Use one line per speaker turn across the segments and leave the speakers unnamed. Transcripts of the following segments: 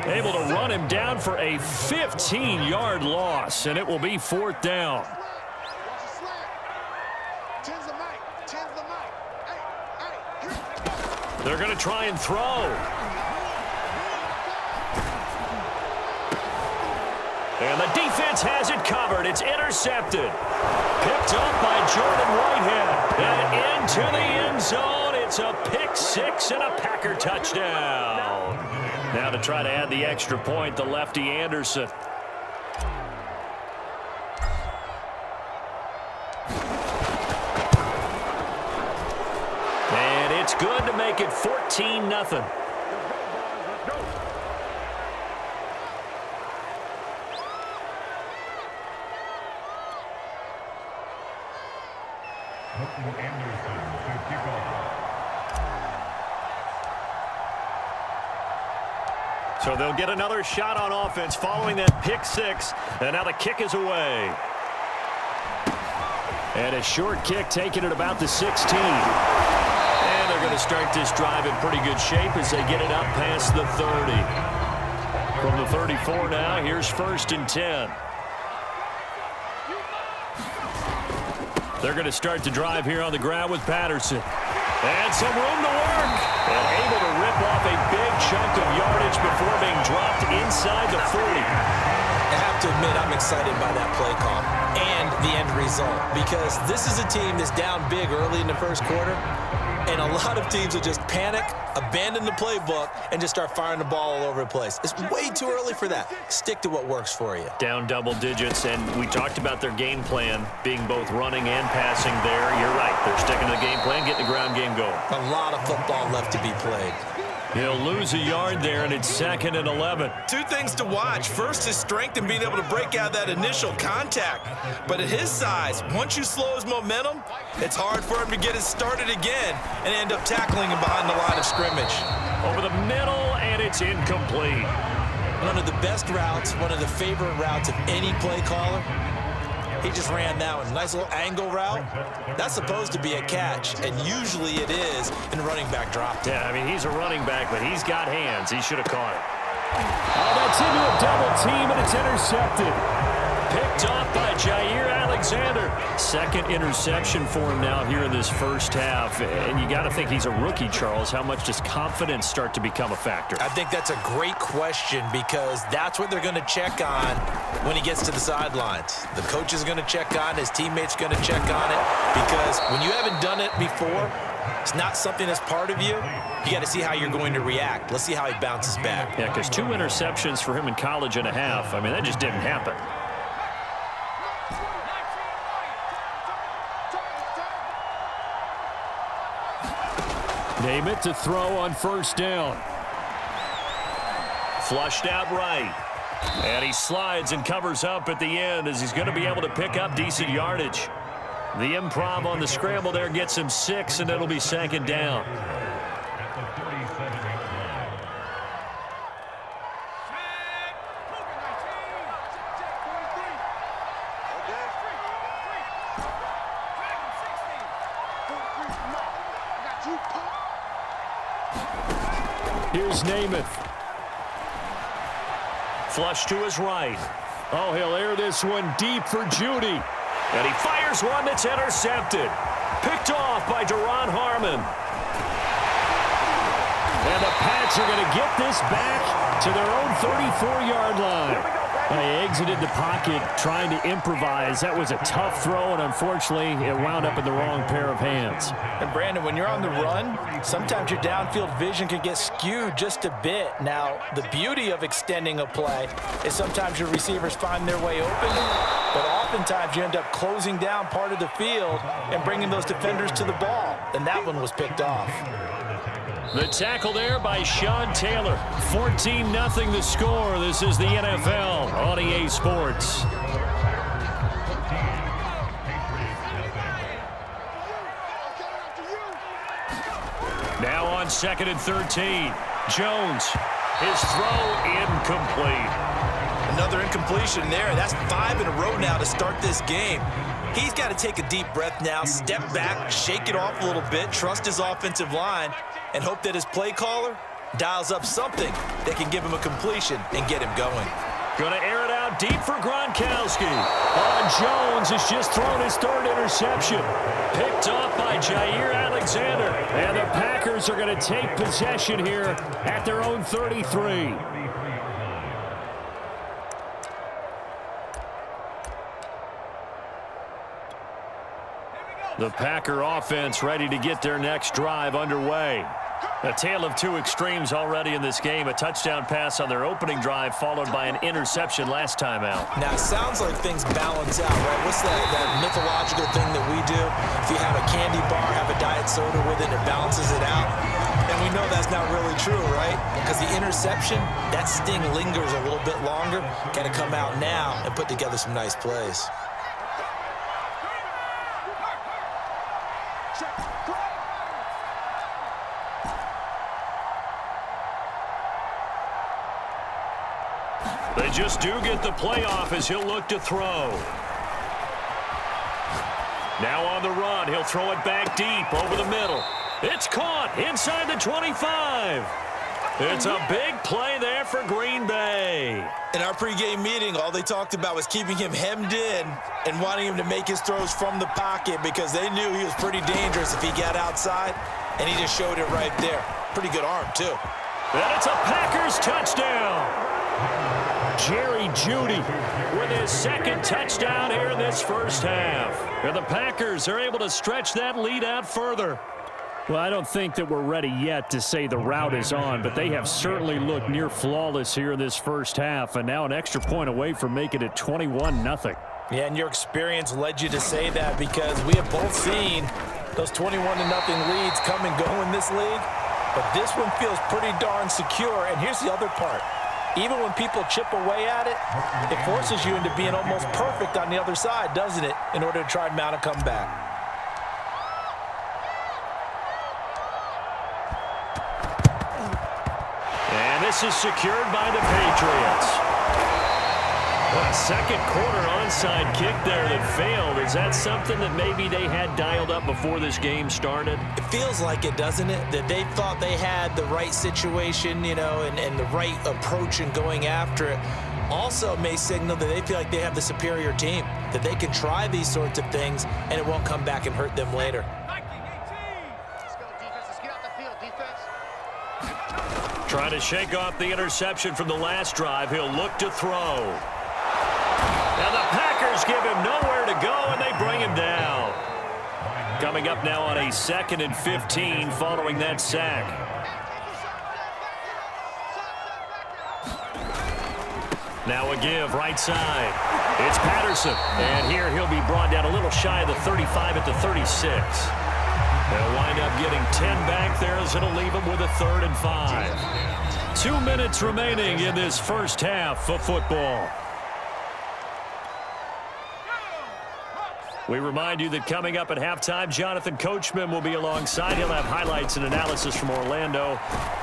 Able to run him down for a 15-yard loss, and it will be 4th down. They're going to try and throw. And the defense has it covered. It's intercepted. Picked up by Jordan Whitehead. And into the end zone. It's a pick six and a Packer touchdown. Now to try to add the extra point, the lefty Anderson. And it's good to make it 14-0. So they'll get another shot on offense following that pick six. And now the kick is away. And a short kick taken at about the 16. And they're going to start this drive in pretty good shape as they get it up past the 30. From the 34 now, here's 1st and 10. They're going to start the drive here on the ground with Patterson. And some room to work. And able to rip off a big chunk of yardage before being dropped inside the 40.
I have to admit, I'm excited by that play call and the end result, because this is a team that's down big early in the first quarter, and a lot of teams will just panic, abandon the playbook, and just start firing the ball all over the place. It's way too early for that. Stick to what works for you.
Down double digits, and we talked about their game plan being both running and passing there. You're right. They're sticking to the game plan, getting the ground game going.
A lot of football left to be played.
He'll lose a yard there, and it's 2nd and 11.
Two things to watch. First, his strength and being able to break out that initial contact. But at his size, once you slow his momentum, it's hard for him to get it started again and end up tackling him behind the line of scrimmage.
Over the middle, and it's incomplete.
One of the best routes, one of the favorite routes of any play caller. He just ran that one. Nice little angle route. That's supposed to be a catch, and usually it is in running back drop.
Yeah, I mean, he's a running back, but he's got hands. He should have caught it. Oh, that's into a double team, and it's intercepted. Picked off by Jair Alexander. 2nd interception for him now here in this first half. And you got to think he's a rookie, Charles. How much does confidence start to become a factor?
I think that's a great question, because that's what they're going to check on when he gets to the sidelines. The coach is going to check on, his teammates going to check on it, because when you haven't done it before, it's not something that's part of you. You got to see how you're going to react. Let's see how he bounces back.
Yeah, because 2 interceptions for him in college and a half. I mean, that just didn't happen. Name it to throw on 1st down. Flushed out right. And he slides and covers up at the end as he's going to be able to pick up decent yardage. The improv on the scramble there gets him 6, and it'll be 2nd down. Here's Namath. Flush to his right. Oh, he'll air this one deep for Judy. And he fires one that's intercepted. Picked off by Duron Harmon. And the Pats are going to get this back to their own 34-yard line. They exited the pocket trying to improvise. That was a tough throw, and unfortunately, it wound up in the wrong pair of hands.
And, Brandon, when you're on the run, sometimes your downfield vision can get skewed just a bit. Now, the beauty of extending a play is sometimes your receivers find their way open, but oftentimes you end up closing down part of the field and bringing those defenders to the ball, and that one was picked off.
The tackle there by Sean Taylor. 14-0 the score. This is the NFL on EA Sports. Now on 2nd and 13. Jones. His throw incomplete.
Another incompletion there. That's 5 in a row now to start this game. He's got to take a deep breath now, step back, shake it off a little bit, trust his offensive line, and hope that his play caller dials up something that can give him a completion and get him going.
Going to air it out deep for Gronkowski. Jones has just thrown his third interception. Picked off by Jair Alexander. And the Packers are going to take possession here at their own 33. The Packer offense ready to get their next drive underway. A tale of two extremes already in this game. A touchdown pass on their opening drive followed by an interception last time out.
Now, it sounds like things balance out, right? What's that mythological thing that we do? If you have a candy bar, have a diet soda with it, it balances it out. And we know that's not really true, right? Because the interception, that sting lingers a little bit longer. Got to come out now and put together some nice plays.
They just do get the playoff as he'll look to throw. Now on the run, he'll throw it back deep over the middle. It's caught inside the 25. It's a big play there for Green Bay.
In our pregame meeting, all they talked about was keeping him hemmed in and wanting him to make his throws from the pocket because they knew he was pretty dangerous if he got outside, and he just showed it right there. Pretty good arm, too.
And it's a Packers touchdown. Jerry Jeudy with his second touchdown here in this first half. And the Packers are able to stretch that lead out further. Well, I don't think that we're ready yet to say the route is on, but they have certainly looked near flawless here in this first half, and now an extra point away from making it 21-0.
Yeah, and your experience led you to say that because we have both seen those 21-0 leads come and go in this league, but this one feels pretty darn secure. And here's the other part. Even when people chip away at it, it forces you into being almost perfect on the other side, doesn't it, in order to try and mount a comeback.
And this is secured by the Patriots. A second quarter onside kick there that failed. Is that something that maybe they had dialed up before this game started?
It feels like it, doesn't it? That they thought they had the right situation, you know, and the right approach in going after it. Also may signal that they feel like they have the superior team, that they can try these sorts of things and it won't come back and hurt them later.
Trying to shake off the interception from the last drive. He'll look to throw. And the Packers give him nowhere to go, and they bring him down. Coming up now on a 2nd and 15 following that sack. Now a give right side. It's Patterson. And here he'll be brought down a little shy of the 35 at the 36. They'll wind up getting 10 back there as it'll leave him with a 3rd and 5. 2 minutes remaining in this first half of football. We remind you that coming up at halftime, Jonathan Coachman will be alongside. He'll have highlights and analysis from Orlando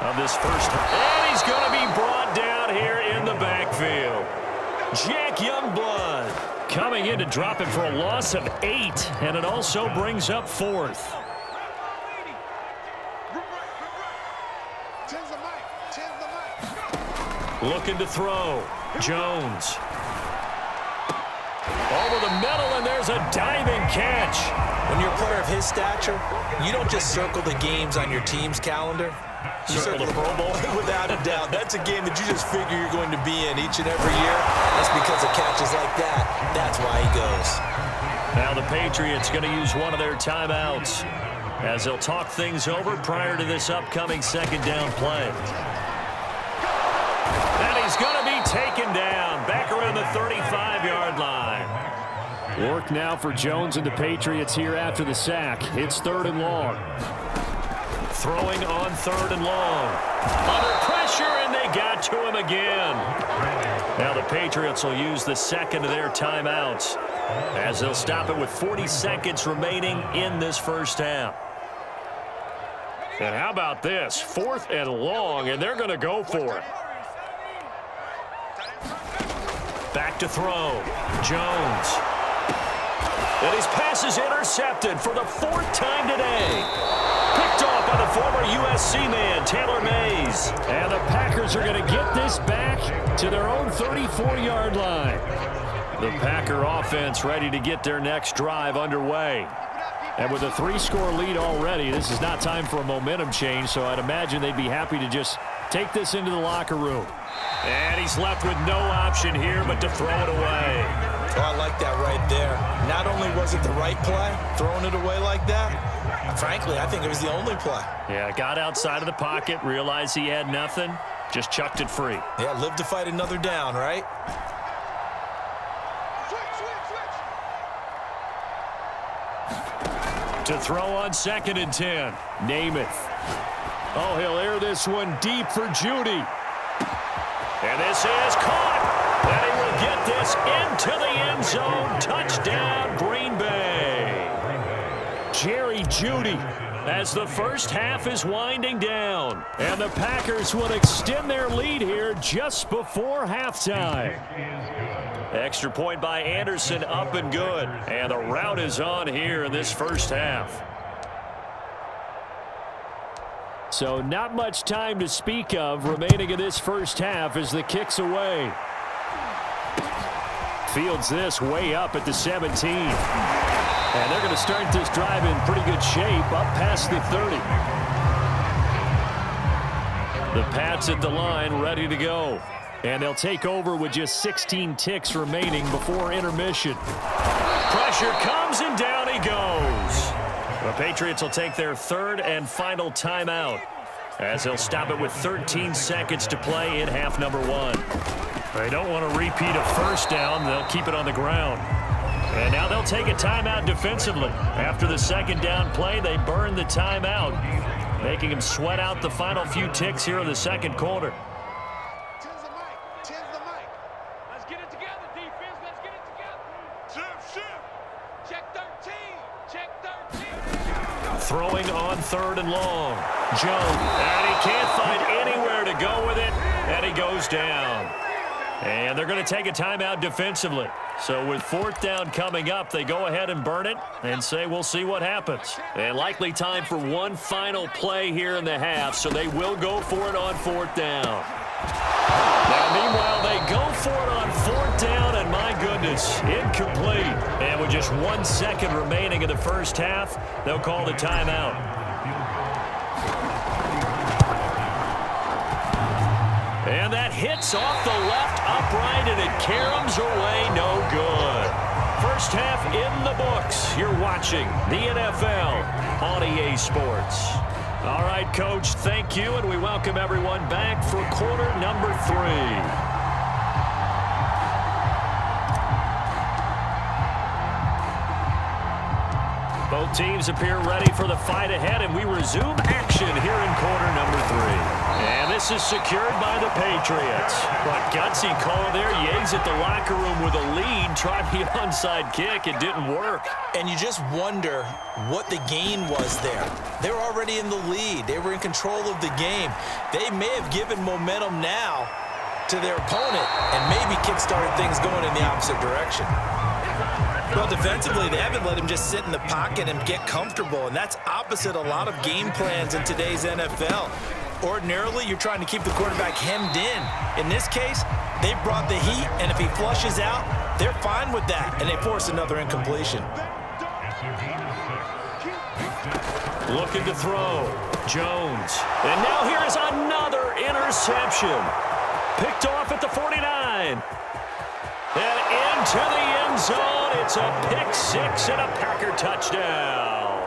of this first. And he's going to be brought down here in the backfield. Jack Youngblood coming in to drop him for a loss of 8, and it also brings up 4th. Looking to throw. Jones. Over the middle, and there's a diving catch.
When you're a player of his stature, you don't just circle the games on your team's calendar. You circle the Pro Bowl. Without a doubt. That's a game that you just figure you're going to be in each and every year. That's because of catches like that. That's why he goes.
Now the Patriots going to use one of their timeouts as they'll talk things over prior to this upcoming 2nd down play. And he's going to be taken down back around the 35-yard line. Work now for Jones and the Patriots here after the sack. It's 3rd and long. Throwing on 3rd and long. Under pressure, and they got to him again. Now the Patriots will use the 2nd of their timeouts as they'll stop it with 40 seconds remaining in this first half. And how about this? 4th and long, and they're going to go for it. Back to throw. Jones. And his pass is intercepted for the 4th time today. Picked off by the former USC man, Taylor Mays. And the Packers are going to get this back to their own 34-yard line. The Packer offense ready to get their next drive underway. And with a 3-score lead already, this is not time for a momentum change, so I'd imagine they'd be happy to just take this into the locker room. And he's left with no option here but to throw it away.
Oh, I like that right there. Not only was it the right play, throwing it away like that, frankly, I think it was the only play.
Yeah, got outside of the pocket, realized he had nothing, just chucked it free.
Yeah, live to fight another down, right?
To throw on 2nd and 10, Namath. Oh, he'll air this one deep for Judy. And this is caught. And he will get this into the end zone. Touchdown, Green Bay. Jerry Judy as the first half is winding down. And the Packers will extend their lead here just before halftime. Extra point by Anderson, up and good. And the route is on here in this first half. So not much time to speak of remaining in this first half as the kick's away. Fields this way up at the 17. And they're going to start this drive in pretty good shape up past the 30. The Pats at the line ready to go. And they'll take over with just 16 ticks remaining before intermission. Pressure comes and down he goes. The Patriots will take their 3rd and final timeout as they'll stop it with 13 seconds to play in half number 1. They don't want to repeat a first down. They'll keep it on the ground. And now they'll take a timeout defensively. After the 2nd down play, they burn the timeout, making them sweat out the final few ticks here in the 2nd quarter. Throwing on 3rd and long. Jones, and he can't find anywhere to go with it, and he goes down. And they're going to take a timeout defensively. So with 4th down coming up, they go ahead and burn it and say we'll see what happens. And likely time for one final play here in the half, so they will go for it on 4th down. Now, meanwhile, they go for it on 4th down, and my goodness, incomplete. And with just 1 second remaining in the first half, they'll call the timeout. And that hits off the left upright, and it caroms away no good. First half in the books. You're watching the NFL on EA Sports. All right, Coach, thank you, and we welcome everyone back for quarter number 3. Both teams appear ready for the fight ahead, and we resume action here in quarter number 3. And this is secured by the Patriots. But gutsy call there. Yates at the locker room with a lead. Tried the onside kick. It didn't work.
And you just wonder what the gain was there. They were already in the lead. They were in control of the game. They may have given momentum now to their opponent and maybe kick-started things going in the opposite direction. Well, defensively, they haven't let him just sit in the pocket and get comfortable, and that's opposite a lot of game plans in today's NFL. Ordinarily, you're trying to keep the quarterback hemmed in. In this case, they brought the heat, and if he flushes out, they're fine with that, and they force another incompletion.
Looking to throw. Jones. And now here is another interception. Picked off at the 49. And into the end zone. It's a pick 6 and a Packer touchdown.